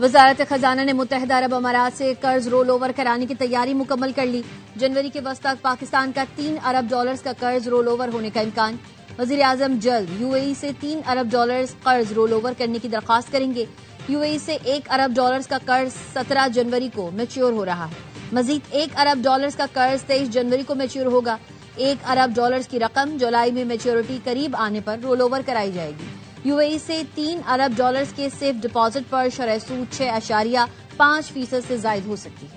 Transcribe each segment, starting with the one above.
वजारत खजाना ने मुत्तहिदा अरब अमारात से कर्ज रोल ओवर कराने की तैयारी मुकम्मल कर ली। जनवरी के वस्त तक पाकिस्तान का $3 अरब का कर्ज रोल ओवर होने का इम्कान। वजीर आजम जल्द यूएई से $3 अरब कर्ज रोल ओवर करने की दरख्वास्त करेंगे। यूएई से $1 अरब का कर्ज 17 जनवरी को मैच्योर हो रहा है। मजीद $1 अरब का कर्ज 23 जनवरी को मैच्योर होगा। $1 अरब की रकम जुलाई में मैच्योरिटी करीब आने पर रोल ओवर कराई जाएगी। यूएई से $3 अरब के सेफ डिपॉजिट पर शरह सूद 6.5% से जायद हो सकती है।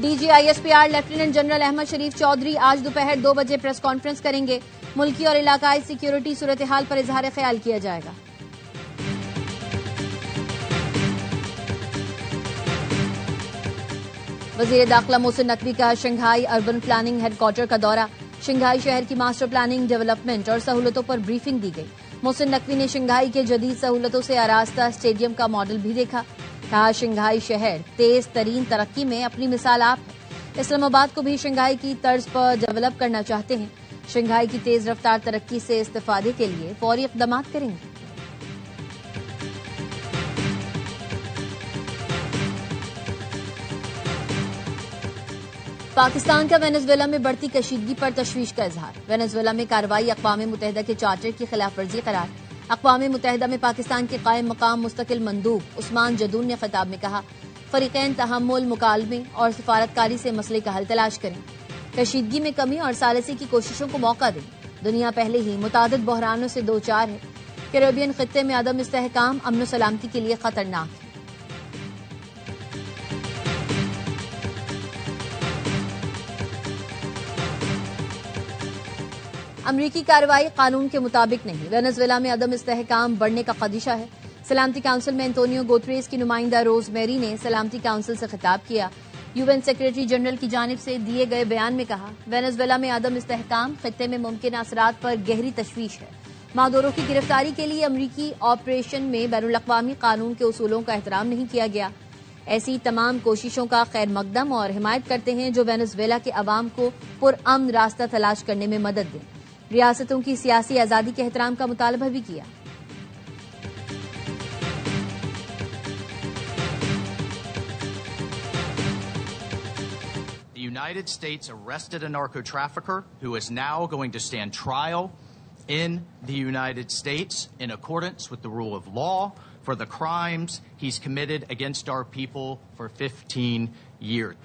डीजीआईएसपीआर लेफ्टिनेंट जनरल अहमद शरीफ चौधरी आज दोपहर 2 बजे प्रेस कॉन्फ्रेंस करेंगे। मुल्की और इलाकाई सिक्योरिटी सूरत हाल पर इजहार ख्याल किया जाएगा। वजीर दाखिला मोहसिन नकवी का शंघाई अर्बन प्लानिंग हेडक्वार्टर का दौरा। शंघाई शहर की मास्टर प्लानिंग, डेवलपमेंट और सहूलतों पर ब्रीफिंग दी गई। मोहसिन नकवी ने शंघाई के जदीद सहूलतों से आरास्ता स्टेडियम का मॉडल भी देखा। कहा, शंघाई शहर तेज तरीन तरक्की में अपनी मिसाल आप है। इस्लामाबाद को भी शंघाई की तर्ज पर डेवलप करना चाहते हैं। शंघाई की तेज रफ्तार तरक्की से इस्तेफादे के लिए फौरी इक़दाम करेंगे। पाकिस्तान का वेनेजुएला में बढ़ती कशीदगी पर तशवीश का इजहार। वेनेजुएला में कार्रवाई अक़वाम मुत्तहिदा के चार्टर की खिलाफ वर्जी करार। अक़वाम मुत्तहिदा में पाकिस्तान के कायम मकाम मुस्तकिल मंदूब उस्मान जदून ने खिताब में कहा, फरीक़ैन तहम्मुल, मुकालमे और सिफारतकारी से मसले का हल तलाश करें। कशीदगी में कमी और सालसी की कोशिशों को मौका दें। दुनिया पहले ही मुतादिद बहरानों से दो चार है। कैरेबियन खित्ते में अदम इस्तेहकाम अमन सलामती के लिए खतरनाक है। अमरीकी कार्रवाई कानून के मुताबिक नहीं। वेनेजुएला में अदम इस्तेहकाम बढ़ने का खदशा है। सलामती काउंसिल में एंटोनियो गुतेरेस की नुमाइंदा रोजमेरी ने सलामती काउंसिल से खिताब किया। यूएन सेक्रेटरी जनरल की जानिब से दिए गए बयान में कहा, वेनेजुएला में अदम इस्तेहकाम खित्ते में मुमकिन असरात पर गहरी तशवीश है। मादोरों की गिरफ्तारी के लिए अमरीकी ऑपरेशन में बैनुल अक़वामी कानून के उसूलों का एहतराम नहीं किया गया। ऐसी तमाम कोशिशों का खैर मकदम और हिमायत करते हैं जो वेनेजुएला के अवाम को पुरअमन रास्ता तलाश करने में मदद दें। रियासतों की सियासी आजादी के एहतराम का मुतालबा भी किया। The United States arrested a narco-trafficker who is now going to stand trial in the United States in accordance with the rule of law for the crimes he's committed against our people for 15 years.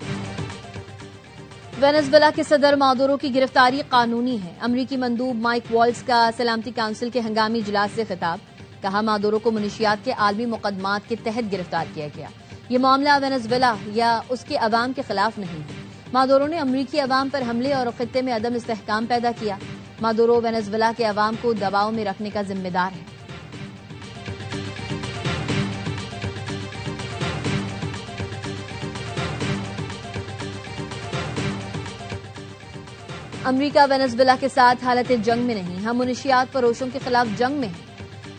Venezuela के सदर Maduro की गिरफ्तारी कानूनी है। अमरीकी मंदूब mic walls का सलामती council के हंगामी इजलास से खिताब। कहा, मादुरो को मुनशियात के आलमी मुकदमात के तहत गिरफ्तार किया गया। ये मामला वेनेजुएला या उसके अवाम के खिलाफ नहीं है। मादुरो ने अमरीकी अवाम पर हमले और खित्ते में अदम इस्तेहकाम पैदा किया। मादुरो वेनेजुएला के अवाम को दबाव में रखने का जिम्मेदार है। अमरीका वेनेजुएला के साथ हालत जंग में नहीं, हम मुनशियात फरोशों के खिलाफ जंग में हैं।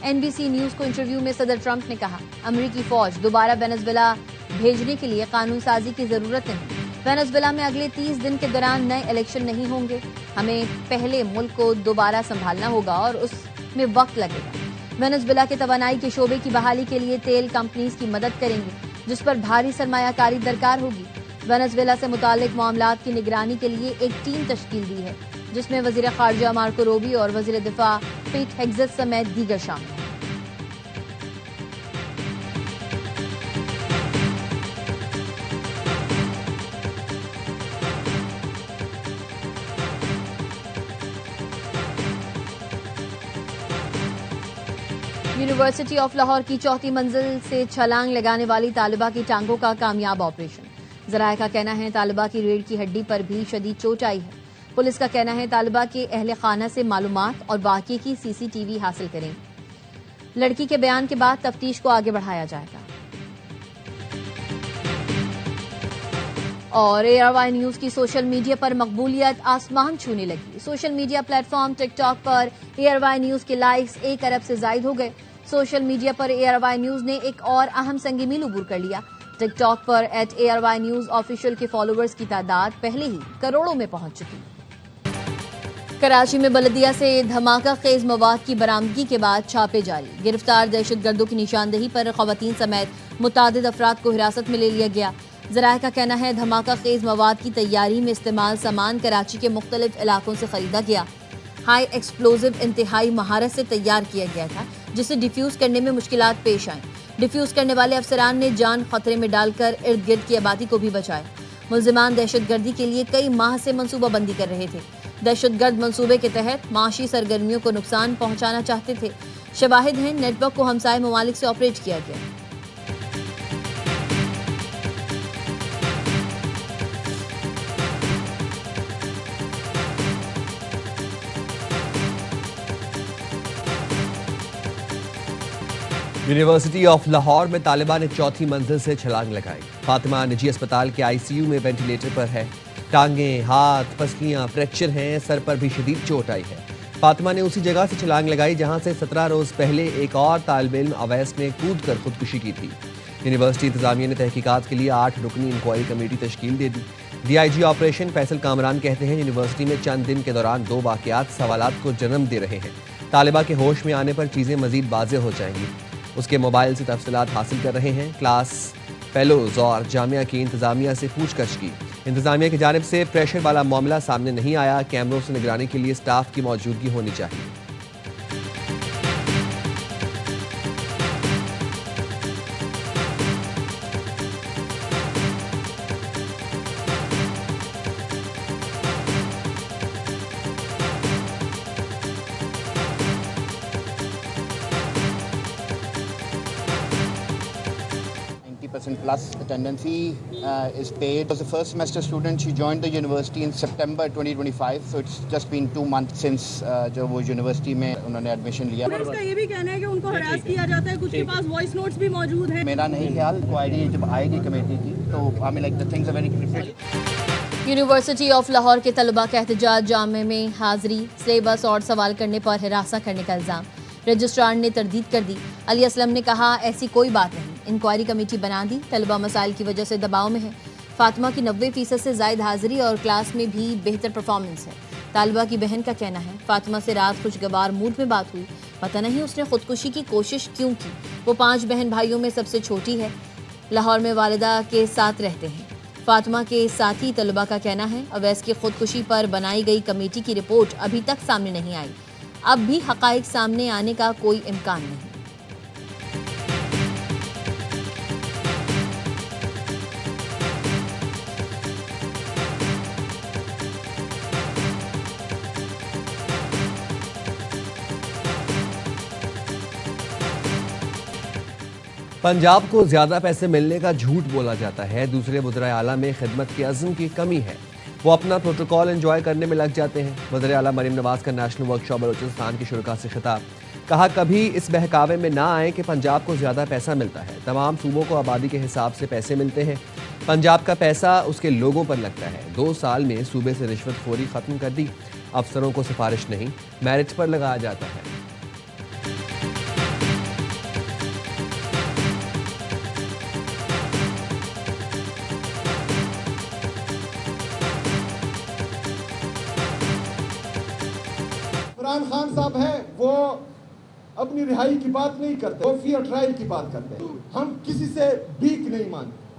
एनबीसी न्यूज को इंटरव्यू में सदर ट्रंप ने कहा, अमरीकी फौज दोबारा वेनेजुएला भेजने के लिए कानून साजी की जरूरत नहीं। वेनेजुएला में अगले 30 दिन के दौरान नए इलेक्शन नहीं होंगे। हमें पहले मुल्क को दोबारा संभालना होगा और उसमें वक्त लगेगा। वेनेजुएला के तवानाई के शोबे की बहाली के लिए तेल कंपनीज की मदद करेंगे, जिस पर भारी सरमायाकारी दरकार होगी। वेनेजुएला से मुतालिक मामलात की निगरानी के लिए एक टीम तश्कील दी है, जिसमें वजीर खारजा मार्को रूबियो और वजीर दिफा पीट हेग्जेस समेत दीगर शामिल हैं। यूनिवर्सिटी ऑफ लाहौर की चौथी मंजिल से छलांग लगाने वाली तालिबा की टांगों का कामयाब ऑपरेशन। जराये का कहना है, तालिबा की रीढ़ की हड्डी पर भी शदीद चोट आई है। पुलिस का कहना है, तालिबा के अहले खाना से मालूमात और बाकी की सीसीटीवी हासिल करें। लड़की के बयान के बाद तफ्तीश को आगे बढ़ाया जाएगा। और ARY न्यूज की सोशल मीडिया पर मकबूलियत आसमान छूने लगी। सोशल मीडिया प्लेटफॉर्म टिकटॉक पर ARY न्यूज के लाइक्स 1 अरब से जायद हो गए। सोशल मीडिया पर ARY न्यूज ने एक और अहम संग मील अबूर कर लिया। टिकटॉक पर @ARY न्यूज ऑफिशियल के फॉलोअर्स की तादाद पहले ही करोड़ों में पहुंच चुकी। कराची में बल्दिया से धमाका खेज मवाद की बरामदगी के बाद छापे जारी। गिरफ्तार दहशतगर्दों की निशानदेही पर खवातीन समेत मुतादिद अफराद को हिरासत में ले लिया गया। ज़राए का कहना है धमाका खेज मवाद की तैयारी में इस्तेमाल सामान कराची के मुख्तलिफ इलाकों से खरीदा गया। हाई एक्सप्लोजिव इंतहाई महारत से तैयार किया गया था, जिसे डिफ्यूज करने में मुश्किलात पेश आईं। डिफ्यूज करने वाले अफसरान ने जान खतरे में डालकर इर्द गिर्द की आबादी को भी बचाया। मुल्जिमान दहशतगर्दी के लिए कई माह से मनसूबाबंदी कर रहे थे। दहशतगर्द मंसूबे के तहत माशी सरगर्मियों को नुकसान पहुंचाना चाहते थे। शवाहिद हैं नेटवर्क को हमसाये ममालिक से ऑपरेट किया गया। यूनिवर्सिटी ऑफ लाहौर में तालिबा ने चौथी मंजिल से छलांग लगाई। फातिमा निजी अस्पताल के ICU में वेंटिलेटर पर है। टांगें, हाथ, पसलियां फ्रैक्चर हैं, सर पर भी शदीद चोट आई है। फातिमा ने उसी जगह से छलांग लगाई जहां से 17 रोज पहले एक और तालिब इल्म अवैस ने कूद कर खुदकुशी की थी। यूनिवर्सिटी इंतजामिया ने तहकीकात के लिए 8 रुकनी इंक्वायरी कमेटी तश्कील दे दी। DIG ऑपरेशन फैसल कामरान कहते हैं यूनिवर्सिटी में चंद दिन के दौरान 2 वाकयात सवालात को जन्म दे रहे हैं। तालिबा के होश में आने पर चीज़ें मजीद वाज़ेह हो जाएंगी। उसके मोबाइल से तफसीलात हासिल कर रहे हैं। क्लास फेलोज और जामिया की इंतजामिया से पूछताछ की। इंतजामिया की जानिब से प्रेशर वाला मामला सामने नहीं आया। कैमरों से निगरानी के लिए स्टाफ की मौजूदगी होनी चाहिए। Plus attendance is paid. As a first semester student, she joined the university in September 2025. So it's just been 2 months since जो वो यूनिवर्सिटी में उन्होंने एडमिशन लिया। उसका ये भी कहना है कि उनको हरास किया जाता है, कुछ के पास वॉइस नोट्स भी मौजूद हैं। मेरा नहीं ख्याल, इंक्वायरी जब आएगी कमेटी की तो I mean like the things are very critical. University of Lahore के तलबा का एहतजाज, जामे में हाजिरी, सिलेबस और सवाल करने पर हिरासा करने का इल्ज़ाम। रजिस्ट्रार ने तरदीद कर दी। अली असलम ने कहा ऐसी कोई बात नहीं, इंक्वायरी कमेटी बना दी। तलबा मसाइल की वजह से दबाव में है। फातिमा की 90% से ज़ायद हाजिरी और क्लास में भी बेहतर परफॉर्मेंस है। तालिबा की बहन का कहना है फातिमा से रात खुशगवार मूड में बात हुई, पता नहीं उसने खुदकुशी की कोशिश क्यों की। वो 5 बहन भाइयों में सबसे छोटी है। लाहौर में वालिदा के साथ रहते हैं। फातिमा के साथी तलबा का कहना है अवैस की खुदकुशी पर बनाई गई कमेटी की रिपोर्ट अभी तक सामने नहीं आई। अब भी हक़ाइक़ सामने आने का कोई इम्कान नहीं। पंजाब को ज्यादा पैसे मिलने का झूठ बोला जाता है। दूसरे वज़ीर आला में खिदमत के अज़्म की कमी है। वो अपना प्रोटोकॉल एंजॉय करने में लग जाते हैं। वज़ीर आला मरीम नवाज का नेशनल वर्कशॉप बलूचिस्तान की शुरा से खिताब। कहा कभी इस बहकावे में ना आए कि पंजाब को ज़्यादा पैसा मिलता है। तमाम सूबों को आबादी के हिसाब से पैसे मिलते हैं। पंजाब का पैसा उसके लोगों पर लगता है। 2 साल में सूबे से रिश्वतखोरी ख़त्म कर दी। अफसरों को सिफारिश नहीं, मेरिट पर लगाया जाता है। इमरान खान साहब है वो अपनी रिहाई की बात नहीं करते, वो फेयर ट्रायल की बात करते हैं। हम किसी से भीख नहीं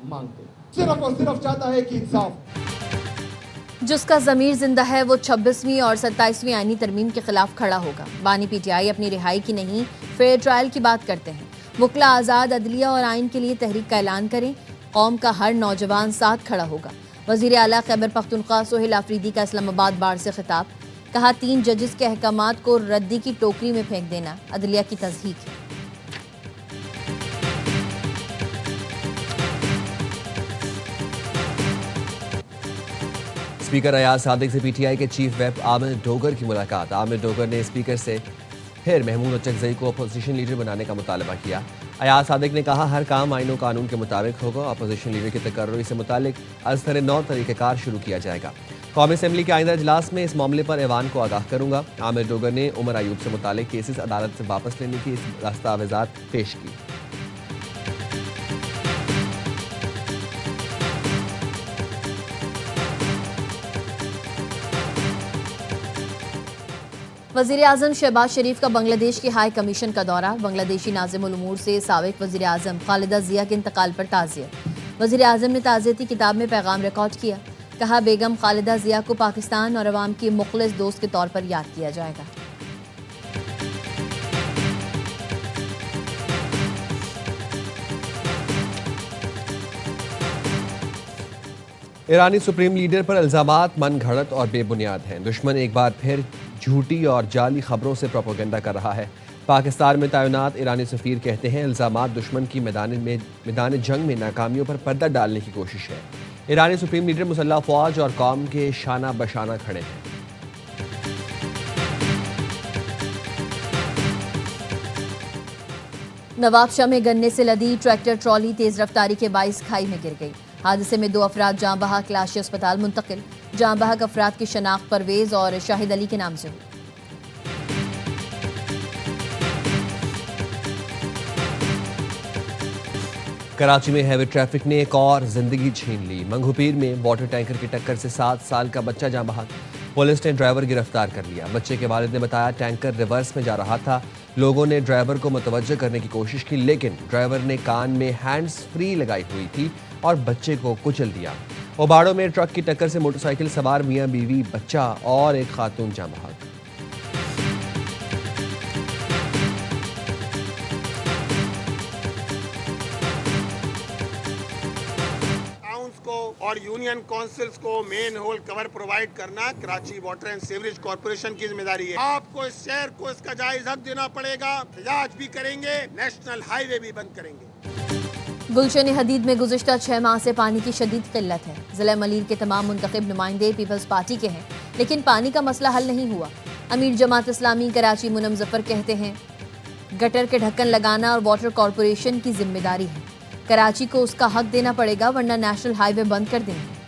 मांगते, सिर्फ और सिर्फ चाहता है कि इंसाफ। जिसका ज़मीर जिंदा है वो 26वीं और 27वीं आईनी तरमीम के खिलाफ खड़ा होगा। बानी PTI अपनी रिहाई की नहीं, फेयर ट्रायल की बात करते हैं। वकला आज़ाद अदलिया और आइन के लिए तहरीक का ऐलान करें। कौम का हर नौजवान साथ खड़ा होगा। वज़ीर आला खैबर पख्तूनख्वा सोहेल आफरीदी का इस्लामाबाद बार से खिताब। कहा 3 जजेस के अहकामात को रद्दी की टोकरी में फेंक देना अदलिया की तज़हीक है। स्पीकर अयाज सादिक से PTI के चीफ व्हिप आमिर डोगर की मुलाकात। आमिर डोगर ने स्पीकर से फिर महमूद अचकज़ई को अपोजिशन लीडर बनाने का मुतालबा किया। अयाज सादिक ने कहा हर काम आईन और कानून के मुताबिक होगा। अपोजिशन लीडर की तकर्री से मुतालिक अज़ नौ तरीक़ेकार शुरू किया जाएगा। कौमी असम्बली के आइंदा इजलास में इस मामले पर ऐवान को आगाह करूंगा। आमिर डोगर ने उमर अयूब से मुतालिक केसेस अदालत से वापस लेने की दस्तावेजात पेश की। वजीर आजम शहबाज शरीफ का बांग्लादेश के हाई कमीशन का दौरा। बांग्लादेशी नाज़िमुल उमूर से साबिक वजीर आजम खालिदा जिया के इंतकाल पर ताज़ियत। वजीर आजम ने ताज़ियती किताब में पैगाम रिकॉर्ड किया। कहा, बेगम खालिदा जिया को पाकिस्तान और अवाम की मुखलिस दोस्त के तौर पर याद किया जाएगा। ईरानी सुप्रीम लीडर पर इल्जामात मन घड़त और बेबुनियाद हैं। दुश्मन एक बार फिर झूठी और जाली खबरों से प्रोपेगेंडा कर रहा है। पाकिस्तान में तैनात ईरानी सफीर कहते हैं इल्जामात दुश्मन की मैदान जंग में नाकामियों पर पर्दा डालने की कोशिश है। ईरानी सुप्रीम लीडर मुसल्लह फौज और कौम के शाना बशाना खड़े हैं। नवाबशाह में गन्ने से लदी ट्रैक्टर ट्रॉली तेज रफ्तारी के बाइस खाई में गिर गई। हादसे में 2 अफराद जाँ बहक लाशी अस्पताल मुंतकिल। जाँ बहक अफराद की शनाख्त परवेज और शाहिद अली के नाम से हुई। कराची में हैवी ट्रैफिक ने एक और जिंदगी छीन ली। मंगूपीर में वाटर टैंकर की टक्कर से 7 साल का बच्चा जाँ बहक। पुलिस ने ड्राइवर गिरफ्तार कर लिया। बच्चे के वालिद ने बताया, टैंकर रिवर्स में जा रहा था। लोगों ने ड्राइवर को मुतवज्जह करने की कोशिश की, लेकिन ड्राइवर ने कान में हैंड्स फ्री लगाई हुई थी और बच्चे को कुचल दिया। ओबाड़ो में ट्रक की टक्कर से मोटरसाइकिल सवार मियां बीवी, बच्चा और एक खातून जाँ बहक। और यूनियन काउंसिल्स को मेन होल कवर प्रोवाइड करना Karachi water and sewerage corporation की जिम्मेदारी है। आपको इस शहर को इसका जायज हक देना पड़ेगा। इलाज भी करेंगे, नेशनल हाईवे भी बंद करेंगे। गुलशन हदीद में गुज़िश्ता 6 माह से पानी की शदीद किल्लत है। जिला मलीर के तमाम मुंतखब नुमाइंदे पीपल्स पार्टी के हैं, लेकिन पानी का मसला हल नहीं हुआ। अमीर जमात इस्लामी कराची मुनम जफर कहते हैं, गटर के ढक्कन लगाना और वाटर कॉर्पोरेशन की जिम्मेदारी है। कराची को उसका हक देना पड़ेगा, वरना नेशनल हाईवे बंद कर देंगे।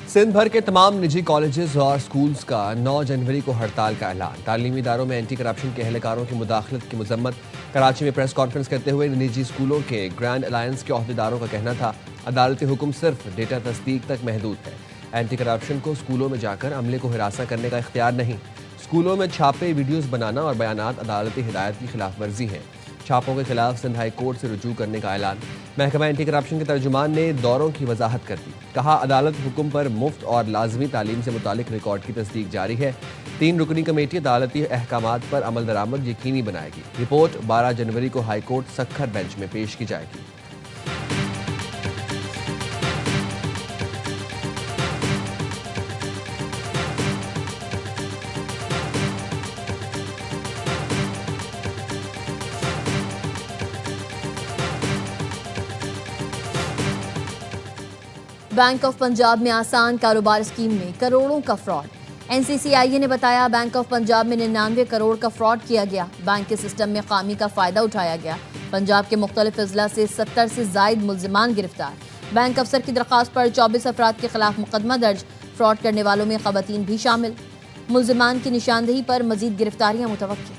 सिंध भर के तमाम निजी कॉलेजेस और स्कूल्स का 9 जनवरी को हड़ताल का ऐलान। तालीमी इदारों में एंटी करप्शन के एहलकारों की मुदाखलत की मजम्मत। कराची में प्रेस कॉन्फ्रेंस करते हुए निजी स्कूलों के ग्रैंड अलायंस के अहदेदारों का कहना था, अदालती हुक्म सिर्फ डेटा तस्दीक तक महदूद है। एंटी करप्शन को स्कूलों में जाकर अमले को हिरासा करने का इख्तियार नहीं। स्कूलों में छापे, वीडियोस बनाना और बयानात अदालती हिदायत की खिलाफ वर्जी है। छापों के खिलाफ सिंध हाई कोर्ट से रुजू करने का ऐलान। महकमा एंटी करप्शन के तर्जुमान ने दौरों की वजाहत कर दी। कहा, अदालत हुक्म पर मुफ्त और लाजमी तालीम से मुतालिक रिकॉर्ड की तस्दीक जारी है। 3 रुकनी कमेटी अदालती अहकामात पर अमल दरामद यकीनी बनाएगी। रिपोर्ट 12 जनवरी को हाई कोर्ट सखर बेंच में पेश की जाएगी। बैंक ऑफ पंजाब में आसान कारोबार स्कीम में करोड़ों का फ्रॉड। NCCIA ने बताया, बैंक ऑफ पंजाब में 99 करोड़ का फ्रॉड किया गया। बैंक के सिस्टम में खामी का फायदा उठाया गया। पंजाब के मुख्तलिफ अजला से 70 से जायद मुल्जिमान गिरफ्तार। बैंक अफसर की दरख्वास्त पर 24 अफराद के खिलाफ मुकदमा दर्ज। फ्रॉड करने वालों में खवातीन भी शामिल। मुल्जिमान की निशानदेही पर मजीद गिरफ्तारियां मुतवक्की।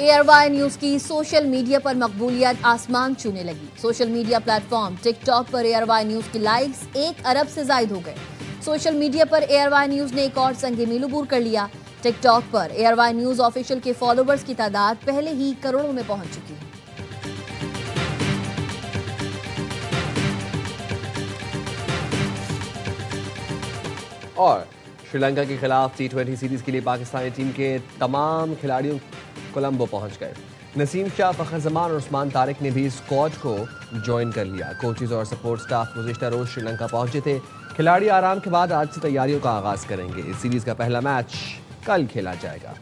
ARY न्यूज की सोशल मीडिया पर मकबूलियत आसमान छूने लगी। सोशल मीडिया प्लेटफॉर्म टिकटॉक पर ARY न्यूज की लाइक्स 1 अरब से जायद हो गए। सोशल मीडिया पर ARY न्यूज ने एक और संगे मील अबूर कर लिया। टिकटॉक पर ARY न्यूज ऑफिशियल के फॉलोवर्स की तादाद पहले ही करोड़ों में पहुंच चुकी है। और श्रीलंका के खिलाफ T20 सीरीज के लिए पाकिस्तानी टीम के तमाम खिलाड़ियों कोलंबो पहुंच गए। नसीम शाह, फखर जमान और उस्मान तारिक ने भी स्क्वाड को ज्वाइन कर लिया। कोचेज और सपोर्ट स्टाफ गुज़िश्ता रोज श्रीलंका पहुंचे थे। खिलाड़ी आराम के बाद आज से तैयारियों का आगाज करेंगे। इस सीरीज का पहला मैच कल खेला जाएगा।